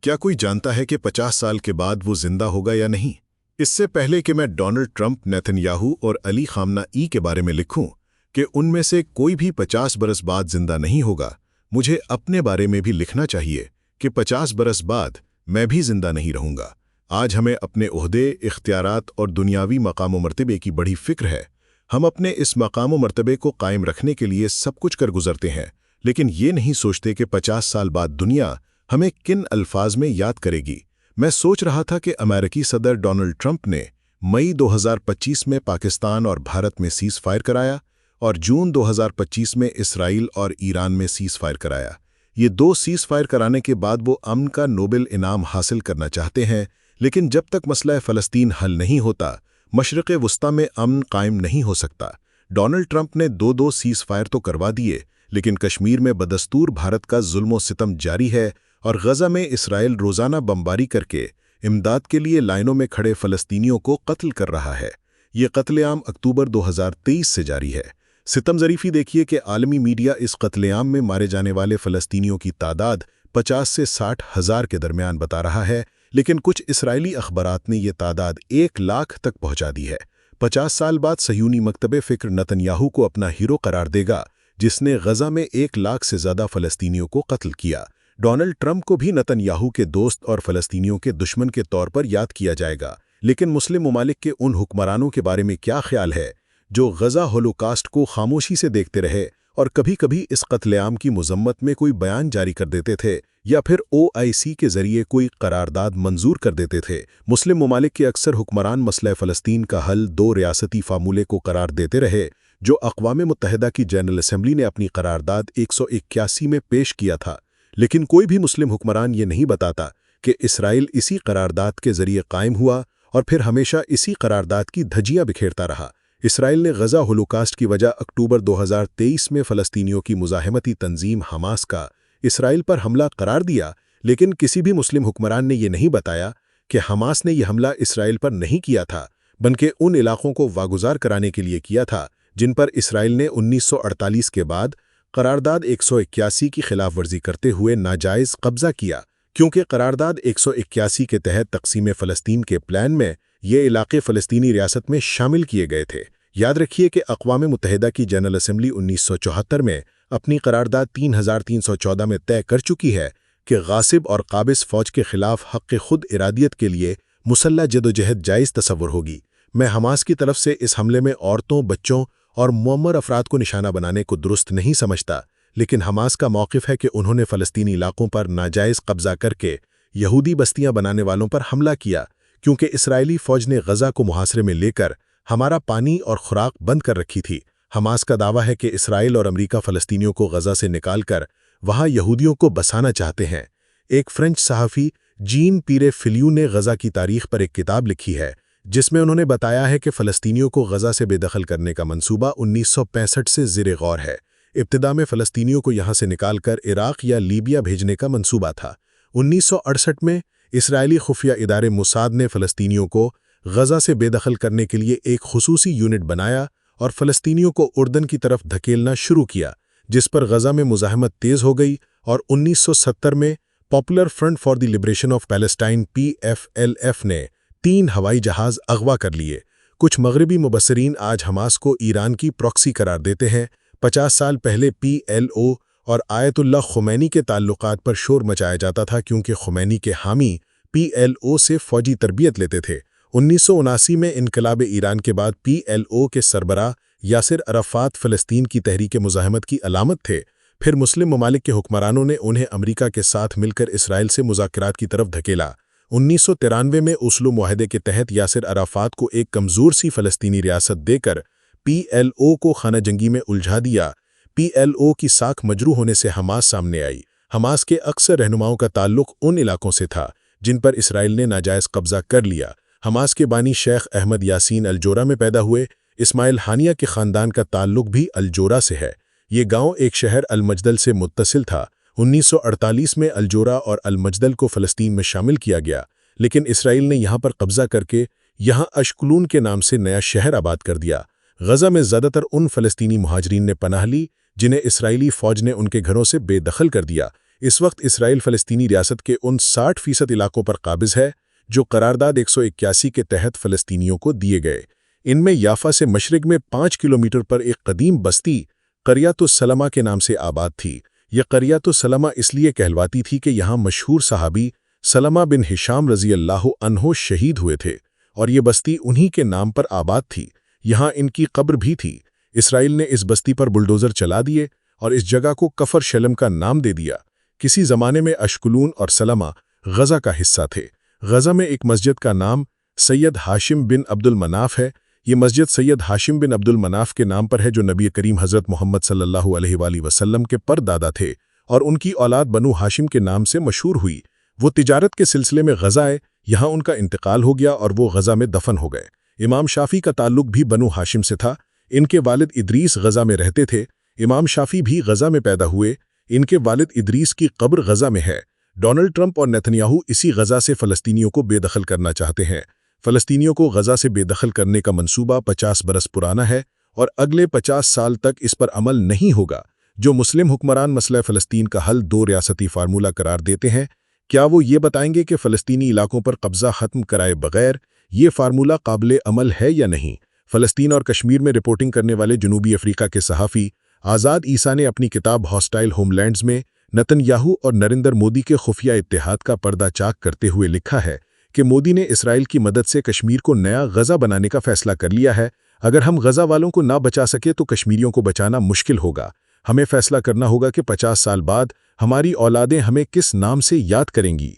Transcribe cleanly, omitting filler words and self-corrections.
کیا کوئی جانتا ہے کہ 50 سال کے بعد وہ زندہ ہوگا یا نہیں؟ اس سے پہلے کہ میں ڈونلڈ ٹرمپ، نیتن یاہو اور علی خامنہ ای کے بارے میں لکھوں کہ ان میں سے کوئی بھی 50 برس بعد زندہ نہیں ہوگا، مجھے اپنے بارے میں بھی لکھنا چاہیے کہ 50 برس بعد میں بھی زندہ نہیں رہوں گا۔ آج ہمیں اپنے عہدے، اختیارات اور دنیاوی مقام و مرتبے کی بڑی فکر ہے۔ ہم اپنے اس مقام و مرتبے کو قائم رکھنے کے لیے سب کچھ کر گزرتے ہیں، لیکن یہ نہیں سوچتے کہ 50 سال بعد دنیا ہمیں کن الفاظ میں یاد کرے گی۔ میں سوچ رہا تھا کہ امریکی صدر ڈونلڈ ٹرمپ نے مئی 2025 میں پاکستان اور بھارت میں سیز فائر کرایا اور جون 2025 میں اسرائیل اور ایران میں سیز فائر کرایا۔ یہ دو سیز فائر کرانے کے بعد وہ امن کا نوبل انعام حاصل کرنا چاہتے ہیں، لیکن جب تک مسئلہ فلسطین حل نہیں ہوتا، مشرق وسطی میں امن قائم نہیں ہو سکتا۔ ڈونلڈ ٹرمپ نے دو سیز فائر تو کروا دیے، لیکن کشمیر میں بدستور بھارت کا ظلم و ستم جاری ہے اور غزہ میں اسرائیل روزانہ بمباری کر کے امداد کے لیے لائنوں میں کھڑے فلسطینیوں کو قتل کر رہا ہے۔ یہ قتل عام اکتوبر 2023 سے جاری ہے۔ ستم ظریفی دیکھیے کہ عالمی میڈیا اس قتل عام میں مارے جانے والے فلسطینیوں کی تعداد 50 سے 60 ہزار کے درمیان بتا رہا ہے، لیکن کچھ اسرائیلی اخبارات نے یہ تعداد 1 لاکھ تک پہنچا دی ہے۔ 50 سال بعد صہیونی مکتب فکر نتن یاہو کو اپنا ہیرو قرار دے گا، جس نے غزہ میں 1 لاکھ سے زیادہ فلسطینیوں کو قتل کیا۔ ڈونلڈ ٹرمپ کو بھی نتن یاہو کے دوست اور فلسطینیوں کے دشمن کے طور پر یاد کیا جائے گا، لیکن مسلم ممالک کے ان حکمرانوں کے بارے میں کیا خیال ہے جو غزہ ہولوکاسٹ کو خاموشی سے دیکھتے رہے اور کبھی کبھی اس قتل عام کی مذمت میں کوئی بیان جاری کر دیتے تھے یا پھر OIC کے ذریعے کوئی قرارداد منظور کر دیتے تھے؟ مسلم ممالک کے اکثر حکمران مسئلہ فلسطین کا حل 2 ریاستی فارمولے کو قرار دیتے رہے، جو اقوام متحدہ کی جنرل اسمبلی نے اپنی قرارداد 181 میں پیش کیا تھا، لیکن کوئی بھی مسلم حکمران یہ نہیں بتاتا کہ اسرائیل اسی قرارداد کے ذریعے قائم ہوا اور پھر ہمیشہ اسی قرارداد کی دھجیاں بکھیرتا رہا۔ اسرائیل نے غزہ ہولوکاسٹ کی وجہ اکتوبر 2023 میں فلسطینیوں کی مزاحمتی تنظیم حماس کا اسرائیل پر حملہ قرار دیا، لیکن کسی بھی مسلم حکمران نے یہ نہیں بتایا کہ حماس نے یہ حملہ اسرائیل پر نہیں کیا تھا، بلکہ ان علاقوں کو واگزار کرانے کے لیے کیا تھا جن پر اسرائیل نے 1948 کے بعد قرارداد 181 کی خلاف ورزی کرتے ہوئے ناجائز قبضہ کیا، کیونکہ قرارداد 181 کے تحت تقسیم فلسطین کے پلان میں یہ علاقے فلسطینی ریاست میں شامل کیے گئے تھے۔ یاد رکھیے کہ اقوام متحدہ کی جنرل اسمبلی 1974 میں اپنی قرارداد 3314 میں طے کر چکی ہے کہ غاصب اور قابض فوج کے خلاف حق خود ارادیت کے لیے مسلح جدوجہد جائز تصور ہوگی۔ میں حماس کی طرف سے اس حملے میں عورتوں، بچوں اور معمر افراد کو نشانہ بنانے کو درست نہیں سمجھتا، لیکن حماس کا موقف ہے کہ انہوں نے فلسطینی علاقوں پر ناجائز قبضہ کر کے یہودی بستیاں بنانے والوں پر حملہ کیا، کیونکہ اسرائیلی فوج نے غزہ کو محاصرے میں لے کر ہمارا پانی اور خوراک بند کر رکھی تھی۔ حماس کا دعویٰ ہے کہ اسرائیل اور امریکہ فلسطینیوں کو غزہ سے نکال کر وہاں یہودیوں کو بسانا چاہتے ہیں۔ ایک فرینچ صحافی جین پیرے فلیو نے غزہ کی تاریخ پر ایک کتاب لکھی ہے، جس میں انہوں نے بتایا ہے کہ فلسطینیوں کو غزہ سے بے دخل کرنے کا منصوبہ 1965 سے زیر غور ہے۔ ابتدا میں فلسطینیوں کو یہاں سے نکال کر عراق یا لیبیا بھیجنے کا منصوبہ تھا۔ 1968 میں اسرائیلی خفیہ ادارے موساد نے فلسطینیوں کو غزہ سے بے دخل کرنے کے لیے ایک خصوصی یونٹ بنایا اور فلسطینیوں کو اردن کی طرف دھکیلنا شروع کیا، جس پر غزہ میں مزاحمت تیز ہو گئی اور 1970 میں popular front for the liberation of Palestine PFLF نے 3 ہوائی جہاز اغوا کر لیے۔ کچھ مغربی مبصرین آج حماس کو ایران کی پراکسی قرار دیتے ہیں۔ 50 سال پہلے PLO اور آیت اللہ خمینی کے تعلقات پر شور مچایا جاتا تھا، کیونکہ خمینی کے حامی PLO سے فوجی تربیت لیتے تھے۔ 1979 میں انقلاب ایران کے بعد PLO کے سربراہ یاسر عرفات فلسطین کی تحریک مزاحمت کی علامت تھے۔ پھر مسلم ممالک کے حکمرانوں نے انہیں امریکہ کے ساتھ مل کر اسرائیل سے مذاکرات کی طرف دھکیلا۔ 1993 میں اوسلو معاہدے کے تحت یاسر عرفات کو ایک کمزور سی فلسطینی ریاست دے کر PLO کو خانہ جنگی میں الجھا دیا۔ PLO کی ساکھ مجروح ہونے سے حماس سامنے آئی۔ حماس کے اکثر رہنماؤں کا تعلق ان علاقوں سے تھا جن پر اسرائیل نے ناجائز قبضہ کر لیا۔ حماس کے بانی شیخ احمد یاسین الجورہ میں پیدا ہوئے۔ اسماعیل ہانیہ کے خاندان کا تعلق بھی الجورہ سے ہے۔ یہ گاؤں ایک شہر المجدل سے متصل تھا۔ 1948 میں الجورہ اور المجدل کو فلسطین میں شامل کیا گیا، لیکن اسرائیل نے یہاں پر قبضہ کر کے یہاں اشکلون کے نام سے نیا شہر آباد کر دیا۔ غزہ میں زیادہ تر ان فلسطینی مہاجرین نے پناہ لی جنہیں اسرائیلی فوج نے ان کے گھروں سے بے دخل کر دیا۔ اس وقت اسرائیل فلسطینی ریاست کے ان 60% علاقوں پر قابض ہے جو قرارداد 181 کے تحت فلسطینیوں کو دیے گئے۔ ان میں یافا سے مشرق میں 5 کلومیٹر پر ایک قدیم بستی قریۃ السلمہ کے نام سے آباد تھی۔ یہ قریۃ السلمہ اس لیے کہلواتی تھی کہ یہاں مشہور صحابی سلمہ بن ہشام رضی اللہ عنہ شہید ہوئے تھے، اور یہ بستی انہی کے نام پر آباد تھی۔ یہاں ان کی قبر بھی تھی۔ اسرائیل نے اس بستی پر بلڈوزر چلا دیے اور اس جگہ کو کفر شلم کا نام دے دیا۔ کسی زمانے میں اشکلون اور سلمہ غزہ کا حصہ تھے۔ غزہ میں ایک مسجد کا نام سید ہاشم بن عبد المناف ہے۔ یہ مسجد سید ہاشم بن عبد المناف کے نام پر ہے، جو نبی کریم حضرت محمد صلی اللہ علیہ وآلہ وسلم کے پردادا تھے، اور ان کی اولاد بنو ہاشم کے نام سے مشہور ہوئی۔ وہ تجارت کے سلسلے میں غزہ آئے، یہاں ان کا انتقال ہو گیا اور وہ غزہ میں دفن ہو گئے۔ امام شافعی کا تعلق بھی بنو ہاشم سے تھا۔ ان کے والد ادریس غزہ میں رہتے تھے۔ امام شافعی بھی غزہ میں پیدا ہوئے۔ ان کے والد ادریس کی قبر غزہ میں ہے۔ ڈونلڈ ٹرمپ اور نیتنیاہو اسی غزہ سے فلسطینیوں کو بے دخل کرنا چاہتے ہیں۔ فلسطینیوں کو غزہ سے بے دخل کرنے کا منصوبہ 50 برس پرانا ہے اور اگلے 50 سال تک اس پر عمل نہیں ہوگا۔ جو مسلم حکمران مسئلہ فلسطین کا حل 2 ریاستی فارمولہ قرار دیتے ہیں، کیا وہ یہ بتائیں گے کہ فلسطینی علاقوں پر قبضہ ختم کرائے بغیر یہ فارمولہ قابل عمل ہے یا نہیں؟ فلسطین اور کشمیر میں رپورٹنگ کرنے والے جنوبی افریقہ کے صحافی آزاد عیسیٰ نے اپنی کتاب ہاسٹائل ہوم لینڈز میں نتن یاہو اور نریندر مودی کے خفیہ اتحاد کا پردہ چاک کرتے ہوئے لکھا ہے کہ مودی نے اسرائیل کی مدد سے کشمیر کو نیا غزہ بنانے کا فیصلہ کر لیا ہے۔ اگر ہم غزہ والوں کو نہ بچا سکے تو کشمیریوں کو بچانا مشکل ہوگا۔ ہمیں فیصلہ کرنا ہوگا کہ 50 سال بعد ہماری اولادیں ہمیں کس نام سے یاد کریں گی۔